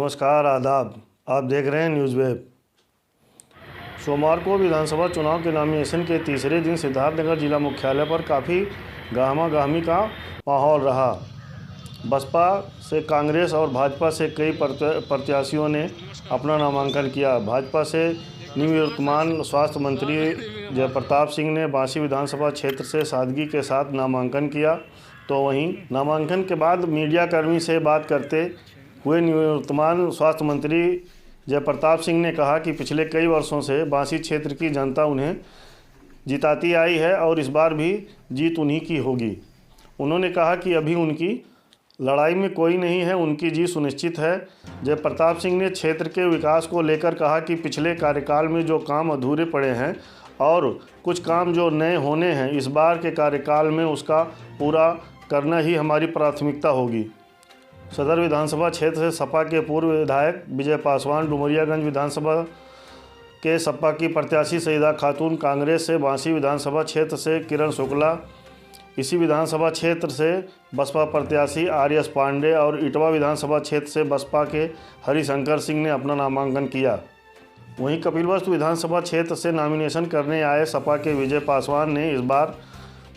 नमस्कार, आदाब। आप देख रहे हैं न्यूज़ वेब। सोमवार को विधानसभा चुनाव के नॉमिनेशन के तीसरे दिन सिद्धार्थनगर जिला मुख्यालय पर काफ़ी गहमा-गहमी का माहौल रहा। बसपा से कांग्रेस और भाजपा से कई प्रत्याशियों ने अपना नामांकन किया। भाजपा से निवर्तमान स्वास्थ्य मंत्री जयप्रताप सिंह ने बांसी विधानसभा क्षेत्र से सादगी के साथ नामांकन किया, तो वहीं नामांकन के बाद मीडियाकर्मी से बात करते हुए निवर्तमान स्वास्थ्य मंत्री जयप्रताप सिंह ने कहा कि पिछले कई वर्षों से बांसी क्षेत्र की जनता उन्हें जिताती आई है और इस बार भी जीत उन्हीं की होगी। उन्होंने कहा कि अभी उनकी लड़ाई में कोई नहीं है, उनकी जीत सुनिश्चित है। जयप्रताप सिंह ने क्षेत्र के विकास को लेकर कहा कि पिछले कार्यकाल में जो काम अधूरे पड़े हैं और कुछ काम जो नए होने हैं, इस बार के कार्यकाल में उसका पूरा करना ही हमारी प्राथमिकता होगी। सदर विधानसभा क्षेत्र से सपा के पूर्व विधायक विजय पासवान, डुमरियागंज विधानसभा के सपा की प्रत्याशी सईदा खातून, कांग्रेस से बांसी विधानसभा क्षेत्र से किरण शुक्ला, इसी विधानसभा क्षेत्र से बसपा प्रत्याशी आर.एस. पांडे और इटवा विधानसभा क्षेत्र से बसपा के हरिशंकर सिंह ने अपना नामांकन किया। वहीं कपिलवस्तु विधानसभा क्षेत्र से नॉमिनेशन करने आए सपा के विजय पासवान ने इस बार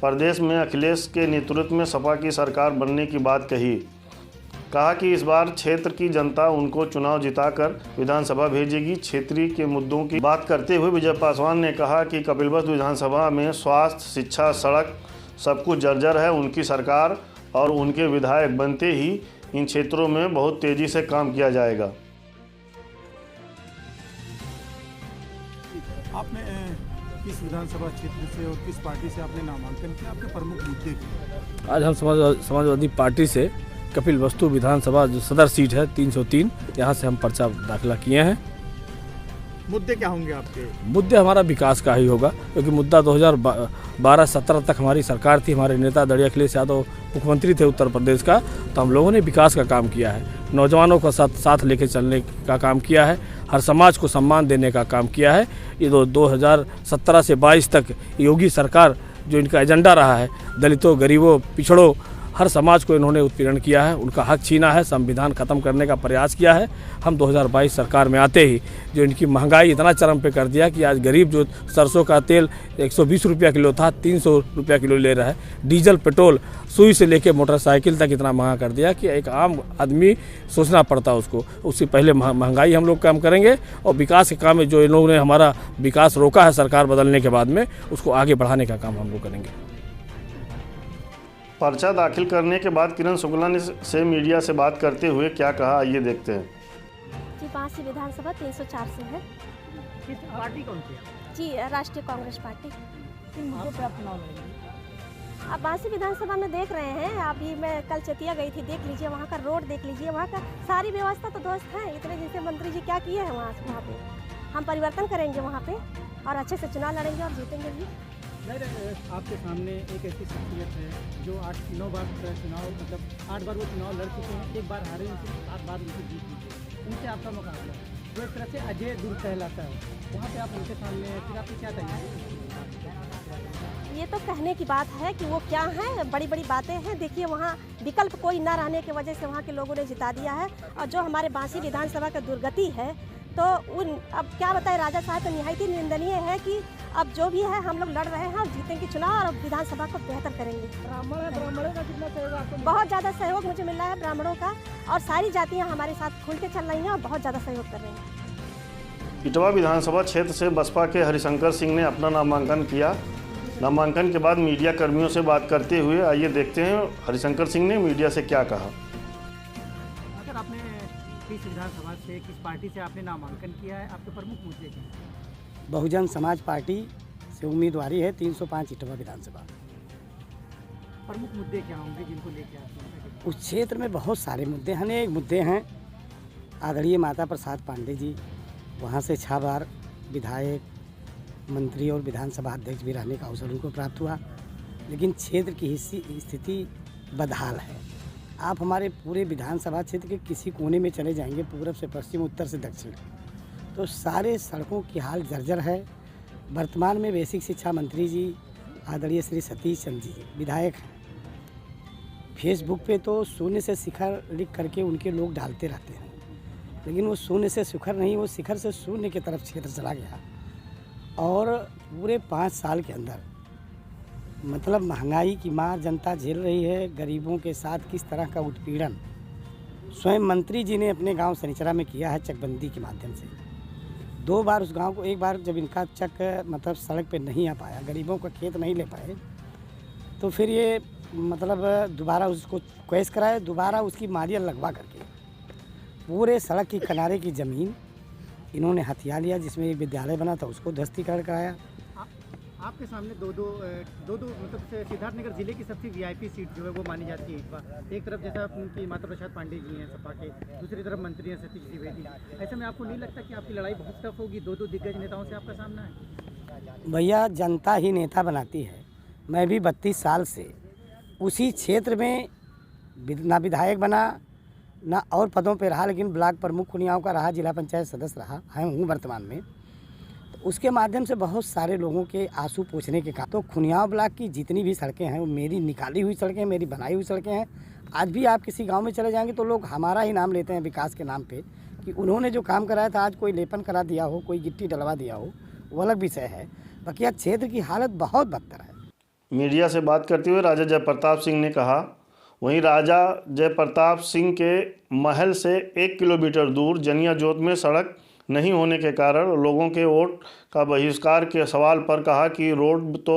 प्रदेश में अखिलेश के नेतृत्व में सपा की सरकार बनने की बात कही। कहा कि इस बार क्षेत्र की जनता उनको चुनाव जिताकर विधानसभा भेजेगी। क्षेत्रीय के मुद्दों की बात करते हुए विजय पासवान ने कहा कि कपिलवस्तु विधानसभा में स्वास्थ्य, शिक्षा, सड़क सब कुछ जर्जर है। उनकी सरकार और उनके विधायक बनते ही इन क्षेत्रों में बहुत तेज़ी से काम किया जाएगा। आपने किस विधानसभा क्षेत्र से और किस पार्टी से आपने नामांकन किया, आपके प्रमुख मुद्दे क्या? आज हम समाजवादी पार्टी से कपिलवस्तु विधानसभा जो सदर सीट है 303, यहाँ से हम पर्चा दाखिला किए हैं। मुद्दे क्या होंगे आपके? मुद्दे हमारा विकास का ही होगा, क्योंकि मुद्दा 2012-17 तक हमारी सरकार थी, हमारे नेता दड़िया अखिलेश यादव मुख्यमंत्री थे उत्तर प्रदेश का, तो हम लोगों ने विकास का काम किया है, नौजवानों का साथ लेके चलने का काम किया है, हर समाज को सम्मान देने का काम किया है। ये 2017 से 22 तक योगी सरकार जो इनका एजेंडा रहा है, दलितों, गरीबों, पिछड़ों, हर समाज को इन्होंने उत्पीड़न किया है, उनका हक छीना है, संविधान खत्म करने का प्रयास किया है। हम 2022 सरकार में आते ही जो इनकी महंगाई इतना चरम पे कर दिया कि आज गरीब जो सरसों का तेल 120 रुपया किलो था 300 रुपया किलो ले रहा है, डीजल, पेट्रोल, सुई से लेके मोटरसाइकिल तक इतना महंगा कर दिया कि एक आम आदमी सोचना पड़ता उसको। उससे पहले महंगाई हम लोग कम करेंगे और विकास के काम में जो इन लोगों ने हमारा विकास रोका है सरकार बदलने के बाद में, उसको आगे बढ़ाने का काम हम लोग करेंगे। पर्चा दाखिल करने के बाद किरण शुक्ला ने से मीडिया से बात करते हुए क्या कहा, आइए देखते हैं। जी, बांसी विधानसभा 304 से है। किस पार्टी कौन सी है? जी, राष्ट्रीय कांग्रेस पार्टी। किन मुद्दों पर आप चुनाव लड़ेंगे? अब बांसी विधानसभा में देख रहे हैं, अभी मैं कल चतिया गई थी, देख लीजिए वहाँ का रोड, देख लीजिए वहाँ का सारी व्यवस्था तो दोस्त है। इतने दिन से मंत्री जी क्या किए हैं वहाँ पे। हम परिवर्तन करेंगे वहाँ पे और अच्छे से चुनाव लड़ेंगे और जीतेंगे भी। नहीं, आपके सामने एक ऐसी शख्सियत है जो 8-9 बार चुनाव, मतलब 8 बार वो चुनाव लड़ चुके हैं, एक बार हारे, उनसे 7 बार उनसे जीत लीजिए, उनसे आपका मुकाबला है, जो एक तरह से अजय दूर कहलाता है, वहाँ पे आप उनके सामने फिर आपकी क्या तैयारी? ये तो कहने की बात है कि वो क्या है, बड़ी बड़ी बातें हैं। देखिए वहाँ विकल्प कोई ना रहने की वजह से वहाँ के लोगों ने जिता दिया है, और जो हमारे बांसी विधानसभा का दुर्गति है, तो उन अब क्या बताएं, राजा साहब तो निहायत ही निंदनीय है कि अब जो भी है हम लोग लड़ रहे हैं और जीतेंगे चुनाव और विधानसभा को बेहतर करेंगे। ब्राह्मणों का कितना सहयोग आपको? बहुत ज़्यादा सहयोग मुझे मिल रहा है ब्राह्मणों का, और सारी जातियाँ हमारे साथ खुल के चल रही हैं और बहुत ज़्यादा सहयोग कर रही हैं। इटवा विधानसभा क्षेत्र से बसपा के हरिशंकर सिंह ने अपना नामांकन किया। नामांकन के बाद मीडिया कर्मियों से बात करते हुए आइए देखते हैं हरिशंकर सिंह ने मीडिया से क्या कहा। अगर आपने किस विधानसभा से, किस पार्टी से आपने नामांकन किया है, आपके प्रमुख मुद्दे क्या हैं? बहुजन समाज पार्टी से उम्मीदवारी है 305 इटवा विधानसभा। प्रमुख मुद्दे क्या होंगे जिनको लेके आते हैं? उस क्षेत्र में बहुत सारे मुद्दे, अनेक मुद्दे हैं। आदरणीय माता प्रसाद पांडे जी वहाँ से 6 बार विधायक, मंत्री और विधानसभा अध्यक्ष भी रहने का अवसर उनको प्राप्त हुआ, लेकिन क्षेत्र की स्थिति बदहाल है। आप हमारे पूरे विधानसभा क्षेत्र के किसी कोने में चले जाएंगे, पूरब से पश्चिम, उत्तर से दक्षिण, तो सारे सड़कों की हाल जर्जर है। वर्तमान में बेसिक शिक्षा मंत्री जी आदरणीय श्री सतीश चंद्र जी विधायक हैं। फेसबुक पे तो शून्य से शिखर लिख करके उनके लोग डालते रहते हैं, लेकिन वो शून्य से शिखर नहीं, वो शिखर से शून्य की तरफ क्षेत्र चला गया। और पूरे 5 साल के अंदर मतलब महंगाई की मार जनता झेल रही है। गरीबों के साथ किस तरह का उत्पीड़न स्वयं मंत्री जी ने अपने गांव सनिचरा में किया है चकबंदी के माध्यम से। 2 बार उस गांव को, एक बार जब इनका चक मतलब सड़क पे नहीं आ पाया, गरीबों का खेत नहीं ले पाए, तो फिर ये मतलब दोबारा उसको क्वेश कराए, दोबारा उसकी मालिया लगवा करके पूरे सड़क की किनारे की ज़मीन इन्होंने हथिया लिया, जिसमें एक विद्यालय बना था उसको ध्वस्तीकरण कराया। आपके सामने दो मतलब सिद्धार्थनगर जिले की सबसे वीआईपी सीट जो है वो मानी जाती है इस बार। एक तरफ जैसा उनकी माता प्रसाद पांडे जी हैं सपा के, दूसरी तरफ मंत्री हैं सतीश द्विवेदी। ऐसे में आपको नहीं लगता कि आपकी लड़ाई बहुत टफ होगी? दो दिग्गज नेताओं से आपका सामना है। भैया, जनता ही नेता बनाती है। मैं भी 32 साल से उसी क्षेत्र में ना विधायक बना ना और पदों पे रहा, लेकिन ब्लॉक प्रमुख खुनियाओं का रहा, जिला पंचायत सदस्य रहा हूँ वर्तमान में। तो उसके माध्यम से बहुत सारे लोगों के आंसू पोंछने के काम, तो खुनियाओं ब्लॉक की जितनी भी सड़कें हैं वो मेरी निकाली हुई सड़कें, मेरी बनाई हुई सड़कें हैं। आज भी आप किसी गांव में चले जाएंगे तो लोग हमारा ही नाम लेते हैं विकास के नाम पे, कि उन्होंने जो काम कराया था, आज कोई लेपन करा दिया हो, कोई गिट्टी डलवा दिया हो, वो अलग विषय है। बाकी आज क्षेत्र की हालत बहुत बदतर है। मीडिया से बात करते हुए राजा जयप्रताप सिंह ने कहा, वहीं राजा जयप्रताप सिंह के महल से 1 किलोमीटर दूर जनिया जोत में सड़क नहीं होने के कारण लोगों के वोट का बहिष्कार के सवाल पर कहा कि रोड तो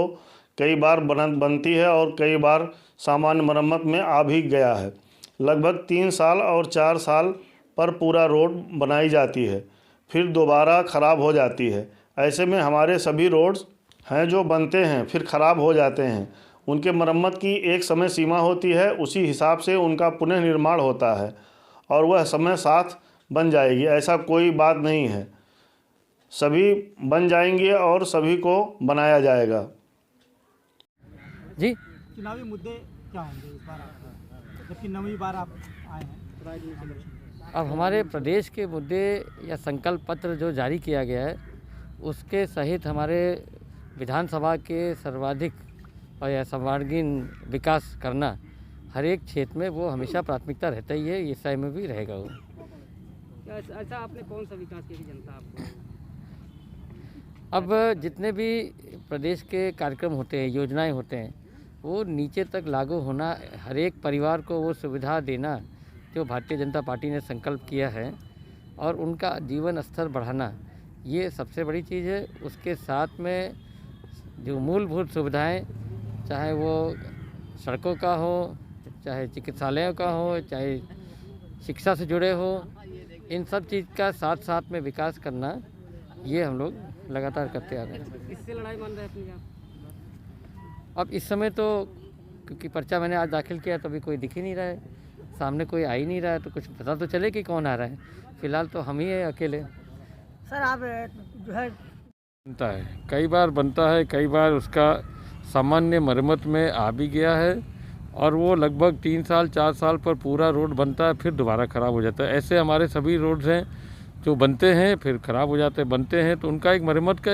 कई बार बनती है और कई बार सामान्य मरम्मत में आ भी गया है। लगभग 3 साल और 4 साल पर पूरा रोड बनाई जाती है, फिर दोबारा ख़राब हो जाती है। ऐसे में हमारे सभी रोड्स हैं जो बनते हैं फिर ख़राब हो जाते हैं, उनके मरम्मत की एक समय सीमा होती है, उसी हिसाब से उनका पुनः निर्माण होता है और वह समय साथ बन जाएगी। ऐसा कोई बात नहीं है, सभी बन जाएंगे और सभी को बनाया जाएगा। जी, चुनावी मुद्दे क्या होंगे इस बार जबकि 9वीं बार आप आए हैं राजनीतिक इलेक्शन? अब हमारे प्रदेश के मुद्दे या संकल्प पत्र जो जारी किया गया है उसके सहित हमारे विधानसभा के सर्वाधिक और या सर्वांगीण विकास करना हर एक क्षेत्र में वो हमेशा प्राथमिकता रहता ही है, इस समय में भी रहेगा वो। ऐसा आपने कौन सा विकास किया जनता आपको? अब जितने भी प्रदेश के कार्यक्रम होते हैं, योजनाएं होते हैं, वो नीचे तक लागू होना, हर एक परिवार को वो सुविधा देना जो भारतीय जनता पार्टी ने संकल्प किया है और उनका जीवन स्तर बढ़ाना, ये सबसे बड़ी चीज़ है। उसके साथ में जो मूलभूत सुविधाएं, चाहे वो सड़कों का हो, चाहे चिकित्सालयों का हो, चाहे शिक्षा से जुड़े हो, इन सब चीज़ का साथ साथ में विकास करना, ये हम लोग लगातार करते आ रहे हैं। इससे लड़ाई मान रहे हैं अपनी आप? अब इस समय तो क्योंकि पर्चा मैंने आज दाखिल किया तो अभी कोई दिख ही नहीं रहा है, सामने कोई आ ही नहीं रहा है, तो कुछ पता तो चले कि कौन आ रहा है। फिलहाल तो हम ही हैं अकेले। सर आप जो है बनता है, कई बार बनता है, कई बार उसका सामान्य मरम्मत में आ भी गया है और वो लगभग 3 साल 4 साल पर पूरा रोड बनता है, फिर दोबारा ख़राब हो जाता है। ऐसे हमारे सभी रोड्स हैं जो बनते हैं फिर ख़राब हो जाते हैं, बनते हैं तो उनका एक मरम्मत का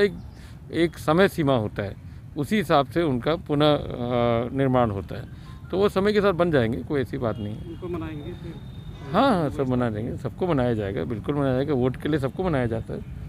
एक समय सीमा होता है, उसी हिसाब से उनका पुनः निर्माण होता है। तो वो समय के साथ बन जाएंगे, कोई ऐसी बात नहीं है। उनको मनाएंगे फिर? हाँ, सब बना देंगे, सबको बनाया जाएगा, बिल्कुल बनाया जाएगा। वोट के लिए सबको बनाया जाता है।